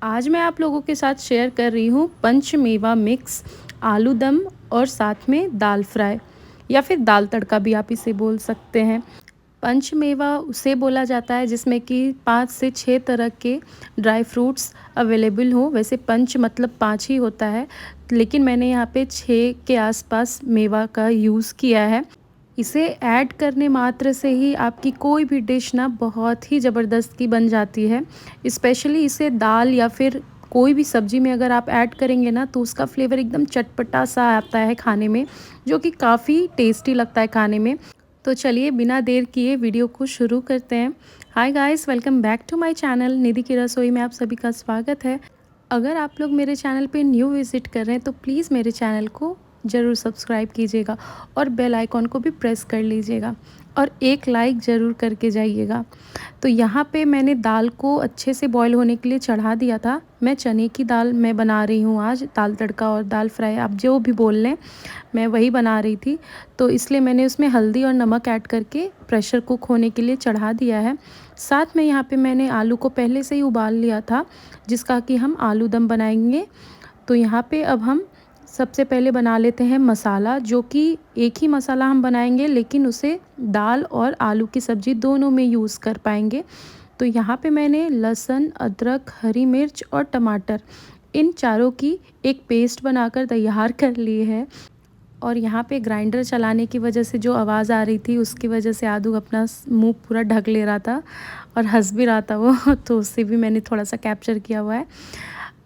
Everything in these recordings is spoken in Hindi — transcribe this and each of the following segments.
आज मैं आप लोगों के साथ शेयर कर रही हूँ पंचमेवा मिक्स आलू दम और साथ में दाल फ्राई या फिर दाल तड़का भी आप इसे बोल सकते हैं। पंचमेवा उसे बोला जाता है जिसमें कि 5 से 6 तरह के ड्राई फ्रूट्स अवेलेबल हो। वैसे पंच मतलब 5 ही होता है, लेकिन मैंने यहाँ पे 6 के आसपास मेवा का यूज़ किया है। इसे ऐड करने मात्र से ही आपकी कोई भी डिश ना बहुत ही ज़बरदस्त की बन जाती है। स्पेशली इसे दाल या फिर कोई भी सब्ज़ी में अगर आप ऐड करेंगे ना तो उसका फ्लेवर एकदम चटपटा सा आता है खाने में, जो कि काफ़ी टेस्टी लगता है खाने में। तो चलिए बिना देर किए वीडियो को शुरू करते हैं। Hi guys, welcome back to my channel Nidhi की रसोई में आप सभी का स्वागत है। अगर आप लोग मेरे चैनल पे न्यू विज़िट कर रहे हैं तो प्लीज़ मेरे चैनल को ज़रूर सब्सक्राइब कीजिएगा और बेल आइकॉन को भी प्रेस कर लीजिएगा और एक लाइक ज़रूर करके जाइएगा। तो यहाँ पे मैंने दाल को अच्छे से बॉईल होने के लिए चढ़ा दिया था। मैं चने की दाल मैं बना रही हूँ आज, दाल तड़का और दाल फ्राई आप जो भी बोल लें, मैं वही बना रही थी। तो इसलिए मैंने उसमें हल्दी और नमक ऐड करके प्रेशर कुक होने के लिए चढ़ा दिया है। साथ में यहाँ पे मैंने आलू को पहले से ही उबाल लिया था, जिसका कि हम आलू दम बनाएंगे। तो यहाँ पे अब हम सबसे पहले बना लेते हैं मसाला, जो कि एक ही मसाला हम बनाएंगे लेकिन उसे दाल और आलू की सब्ज़ी दोनों में यूज़ कर पाएंगे। तो यहाँ पे मैंने लहसुन, अदरक, हरी मिर्च और टमाटर इन चारों की एक पेस्ट बनाकर तैयार कर ली है। और यहाँ पे ग्राइंडर चलाने की वजह से जो आवाज़ आ रही थी उसकी वजह से आदू अपना मुंह पूरा ढक ले रहा था और हंस भी रहा था वो तो उससे भी मैंने थोड़ा सा कैप्चर किया हुआ है।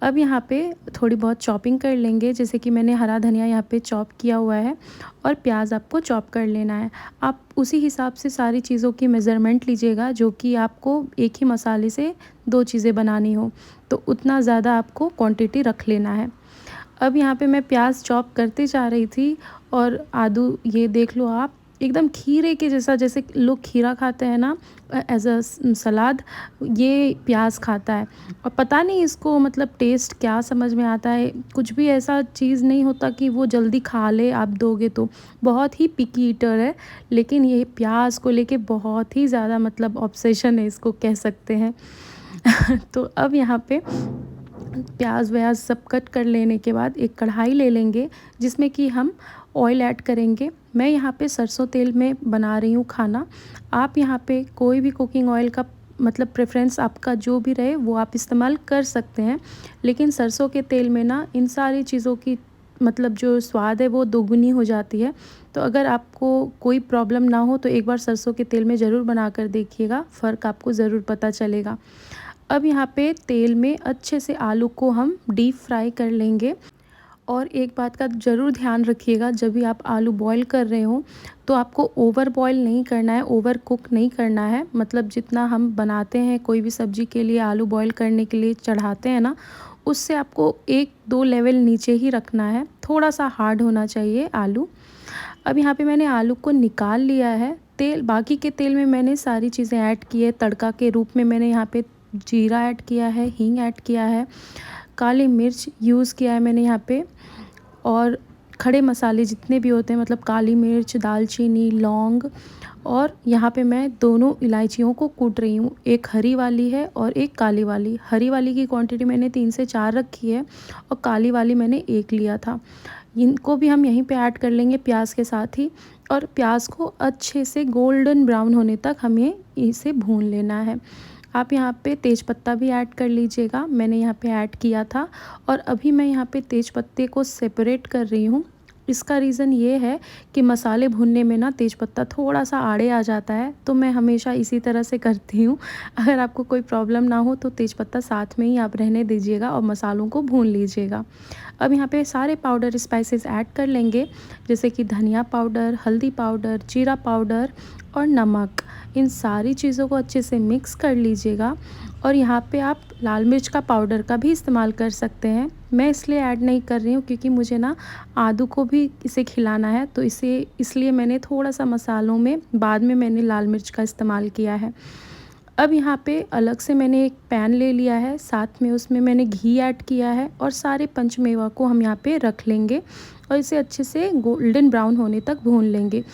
अब यहाँ पे थोड़ी बहुत चॉपिंग कर लेंगे, जैसे कि मैंने हरा धनिया यहाँ पे चॉप किया हुआ है और प्याज आपको चॉप कर लेना है। आप उसी हिसाब से सारी चीज़ों की मेज़रमेंट लीजिएगा, जो कि आपको एक ही मसाले से 2 चीज़ें बनानी हो तो उतना ज़्यादा आपको क्वांटिटी रख लेना है। अब यहाँ पे मैं प्याज चॉप करते जा रही थी और आदू ये देख लो आप एकदम खीरे के जैसा, जैसे लोग खीरा खाते हैं ना एज अ सलाद, ये प्याज खाता है। और पता नहीं इसको मतलब टेस्ट क्या समझ में आता है, कुछ भी ऐसा चीज़ नहीं होता कि वो जल्दी खा ले आप दोगे तो। बहुत ही पिकी ईटर है, लेकिन ये प्याज को लेके बहुत ही ज़्यादा मतलब ऑब्सेशन है, इसको कह सकते हैं तो अब यहाँ पे प्याज व्याज सब कट कर लेने के बाद एक कढ़ाई ले लेंगे, जिसमें कि हम ऑयल ऐड करेंगे। मैं यहाँ पे सरसों तेल में बना रही हूँ खाना। आप यहाँ पे कोई भी कुकिंग ऑयल का मतलब प्रेफरेंस आपका जो भी रहे वो आप इस्तेमाल कर सकते हैं, लेकिन सरसों के तेल में ना इन सारी चीज़ों की मतलब जो स्वाद है वो दोगुनी हो जाती है। तो अगर आपको कोई प्रॉब्लम ना हो तो एक बार सरसों के तेल में ज़रूर बना कर देखिएगा, फ़र्क आपको ज़रूर पता चलेगा। अब यहाँ पे तेल में अच्छे से आलू को हम डीप फ्राई कर लेंगे। और एक बात का ज़रूर ध्यान रखिएगा, जब भी आप आलू बॉईल कर रहे हो तो आपको ओवर बॉईल नहीं करना है, ओवर कुक नहीं करना है। मतलब जितना हम बनाते हैं कोई भी सब्ज़ी के लिए, आलू बॉईल करने के लिए चढ़ाते हैं ना, उससे आपको 1-2 लेवल नीचे ही रखना है, थोड़ा सा हार्ड होना चाहिए आलू। अब यहाँ पे मैंने आलू को निकाल लिया है। तेल बाकी के तेल में मैंने सारी चीज़ें ऐड की है। तड़का के रूप में मैंने यहाँ पे जीरा ऐड किया है, हींग ऐड किया है, काली मिर्च यूज़ किया है मैंने यहाँ पे, और खड़े मसाले जितने भी होते हैं मतलब काली मिर्च, दालचीनी, लौंग, और यहाँ पे मैं दोनों इलायचियों को कूट रही हूँ। एक हरी वाली है और एक काली वाली। हरी वाली की क्वांटिटी मैंने 3 से 4 रखी है और काली वाली मैंने 1 लिया था। इनको भी हम यहीं पे ऐड कर लेंगे प्याज के साथ ही, और प्याज को अच्छे से गोल्डन ब्राउन होने तक हमें इसे भून लेना है। आप यहाँ पे तेज़पत्ता भी ऐड कर लीजिएगा, मैंने यहाँ पे ऐड किया था। और अभी मैं यहाँ पे तेज़पत्ते को सेपरेट कर रही हूँ। इसका रीज़न ये है कि मसाले भूनने में ना तेज़पत्ता थोड़ा सा आड़े आ जाता है, तो मैं हमेशा इसी तरह से करती हूँ। अगर आपको कोई प्रॉब्लम ना हो तो तेज़पत्ता साथ में ही आप रहने दीजिएगा और मसालों को भून लीजिएगा। अब यहाँ पे सारे पाउडर स्पाइसेस ऐड कर लेंगे, जैसे कि धनिया पाउडर, हल्दी पाउडर, जीरा पाउडर और नमक। इन सारी चीज़ों को अच्छे से मिक्स कर लीजिएगा। और यहाँ पे आप लाल मिर्च का पाउडर का भी इस्तेमाल कर सकते हैं। मैं इसलिए ऐड नहीं कर रही हूँ क्योंकि मुझे ना आदू को भी इसे खिलाना है, तो इसलिए मैंने थोड़ा सा मसालों में बाद में मैंने लाल मिर्च का इस्तेमाल किया है। अब यहाँ पे अलग से मैंने एक पैन ले लिया है, साथ में उसमें मैंने घी ऐड किया है और सारे पंचमेवा को हम यहाँ पे रख लेंगे और इसे अच्छे से गोल्डन ब्राउन होने तक भून लेंगे।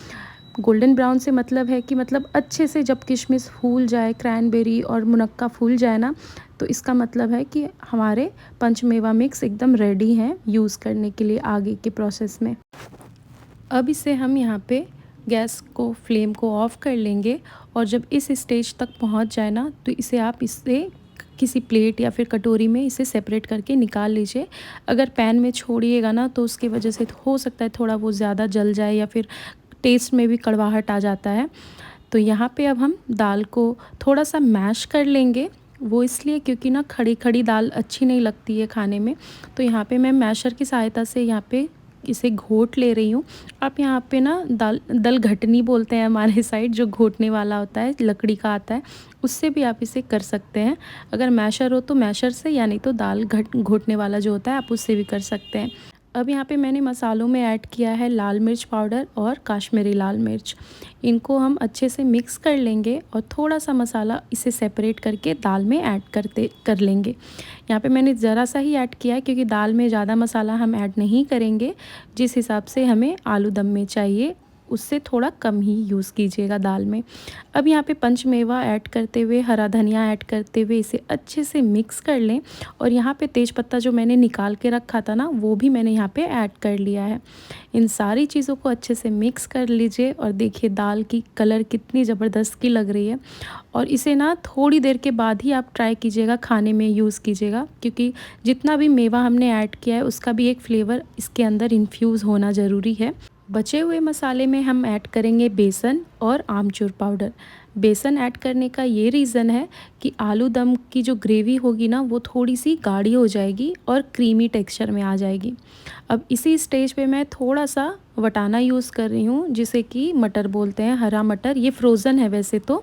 गोल्डन ब्राउन से मतलब है कि मतलब अच्छे से जब किशमिश फूल जाए, क्रैनबेरी और मुनक्का फूल जाए ना, तो इसका मतलब है कि हमारे पंचमेवा मिक्स एकदम रेडी हैं यूज़ करने के लिए आगे के प्रोसेस में। अब इसे हम यहाँ पे गैस को फ्लेम को ऑफ़ कर लेंगे और जब इस स्टेज तक पहुँच जाए ना, तो इसे आप इससे किसी प्लेट या फिर कटोरी में इसे सेपरेट करके निकाल लीजिए। अगर पैन में छोड़िएगा ना, तो उसकी वजह से हो सकता है थोड़ा वो ज़्यादा जल जाए या फिर टेस्ट में भी कड़वाहट आ जाता है। तो यहाँ पे अब हम दाल को थोड़ा सा मैश कर लेंगे, वो इसलिए क्योंकि ना खड़ी खड़ी दाल अच्छी नहीं लगती है खाने में। तो यहाँ पे मैं मैशर की सहायता से यहाँ पे इसे घोट ले रही हूँ। आप यहाँ पे ना दलघटनी बोलते हैं हमारे साइड, जो घोटने वाला होता है, लकड़ी का आता है, उससे भी आप इसे कर सकते हैं। अगर मैशर हो तो मैशर से, या नहीं तो दाल घोटने वाला जो होता है आप उससे भी कर सकते हैं। अब यहाँ पे मैंने मसालों में ऐड किया है लाल मिर्च पाउडर और काश्मीरी लाल मिर्च। इनको हम अच्छे से मिक्स कर लेंगे और थोड़ा सा मसाला इसे सेपरेट करके दाल में ऐड कर लेंगे। यहाँ पे मैंने ज़रा सा ही ऐड किया है क्योंकि दाल में ज़्यादा मसाला हम ऐड नहीं करेंगे। जिस हिसाब से हमें आलू दम में चाहिए उससे थोड़ा कम ही यूज़ कीजिएगा दाल में। अब यहाँ पे पंचमेवा ऐड करते हुए, हरा धनिया ऐड करते हुए इसे अच्छे से मिक्स कर लें और यहाँ पे तेज़पत्ता जो मैंने निकाल के रखा था ना, वो भी मैंने यहाँ पे ऐड कर लिया है। इन सारी चीज़ों को अच्छे से मिक्स कर लीजिए और देखिए दाल की कलर कितनी ज़बरदस्त की लग रही है। और इसे ना थोड़ी देर के बाद ही आप ट्राई कीजिएगा, खाने में यूज़ कीजिएगा, क्योंकि जितना भी मेवा हमने ऐड किया है उसका भी एक फ्लेवर इसके अंदर इन्फ्यूज़ होना ज़रूरी है। बचे हुए मसाले में हम ऐड करेंगे बेसन और आमचूर पाउडर। बेसन ऐड करने का ये रीज़न है कि आलू दम की जो ग्रेवी होगी ना, वो थोड़ी सी गाढ़ी हो जाएगी और क्रीमी टेक्सचर में आ जाएगी। अब इसी स्टेज पे मैं थोड़ा सा वटाना यूज़ कर रही हूँ, जिसे कि मटर बोलते हैं, हरा मटर। ये फ्रोज़न है वैसे तो,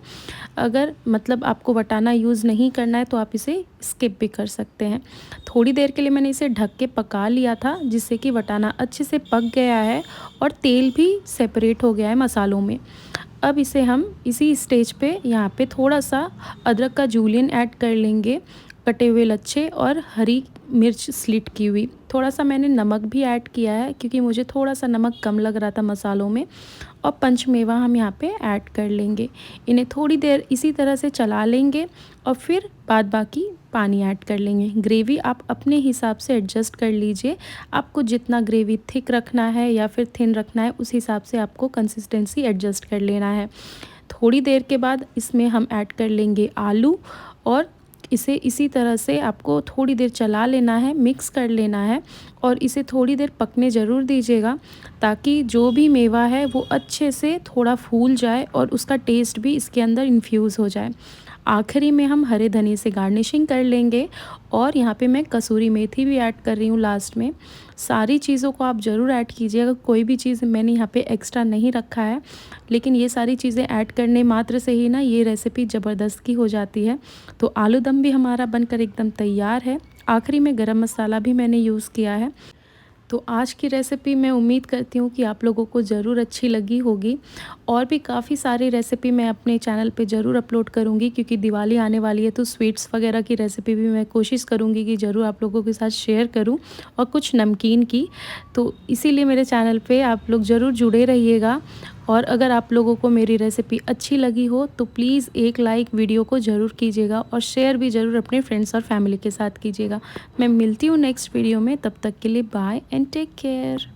अगर मतलब आपको वटाना यूज़ नहीं करना है तो आप इसे स्किप भी कर सकते हैं। थोड़ी देर के लिए मैंने इसे ढक के पका लिया था, जिससे कि वटाना अच्छे से पक गया है और तेल भी सेपरेट हो गया है मसालों में। अब इसे हम इसी स्टेज पे यहाँ पे थोड़ा सा अदरक का जूलियन ऐड कर लेंगे, कटे हुए लच्छे और हरी मिर्च स्लिट की हुई। थोड़ा सा मैंने नमक भी ऐड किया है क्योंकि मुझे थोड़ा सा नमक कम लग रहा था मसालों में। और पंचमेवा हम यहाँ पे ऐड कर लेंगे। इन्हें थोड़ी देर इसी तरह से चला लेंगे और फिर बाद बाकी पानी ऐड कर लेंगे। ग्रेवी आप अपने हिसाब से एडजस्ट कर लीजिए, आपको जितना ग्रेवी थिक रखना है या फिर थिन रखना है, उस हिसाब से आपको कंसिस्टेंसी एडजस्ट कर लेना है। थोड़ी देर के बाद इसमें हम ऐड कर लेंगे आलू और इसे इसी तरह से आपको थोड़ी देर चला लेना है, मिक्स कर लेना है और इसे थोड़ी देर पकने ज़रूर दीजिएगा, ताकि जो भी मेवा है वो अच्छे से थोड़ा फूल जाए और उसका टेस्ट भी इसके अंदर इन्फ्यूज़ हो जाए। आखिरी में हम हरे धनिए से गार्निशिंग कर लेंगे और यहाँ पे मैं कसूरी मेथी भी ऐड कर रही हूँ लास्ट में। सारी चीज़ों को आप ज़रूर ऐड कीजिएगा, कोई भी चीज़ मैंने यहाँ पे एक्स्ट्रा नहीं रखा है, लेकिन ये सारी चीज़ें ऐड करने मात्र से ही ना ये रेसिपी ज़बरदस्त की हो जाती है। तो आलू दम भी हमारा बनकर एकदम तैयार है। आखिरी में गरम मसाला भी मैंने यूज़ किया है। तो आज की रेसिपी मैं उम्मीद करती हूँ कि आप लोगों को ज़रूर अच्छी लगी होगी। और भी काफ़ी सारी रेसिपी मैं अपने चैनल पे ज़रूर अपलोड करूँगी, क्योंकि दिवाली आने वाली है तो स्वीट्स वगैरह की रेसिपी भी मैं कोशिश करूँगी कि ज़रूर आप लोगों के साथ शेयर करूँ, और कुछ नमकीन की। तो इसीलिए मेरे चैनल पे आप लोग ज़रूर जुड़े रहिएगा। और अगर आप लोगों को मेरी रेसिपी अच्छी लगी हो तो प्लीज़ एक लाइक वीडियो को ज़रूर कीजिएगा और शेयर भी ज़रूर अपने फ्रेंड्स और फैमिली के साथ कीजिएगा। मैं मिलती हूँ नेक्स्ट वीडियो में, तब तक के लिए बाय एंड टेक केयर।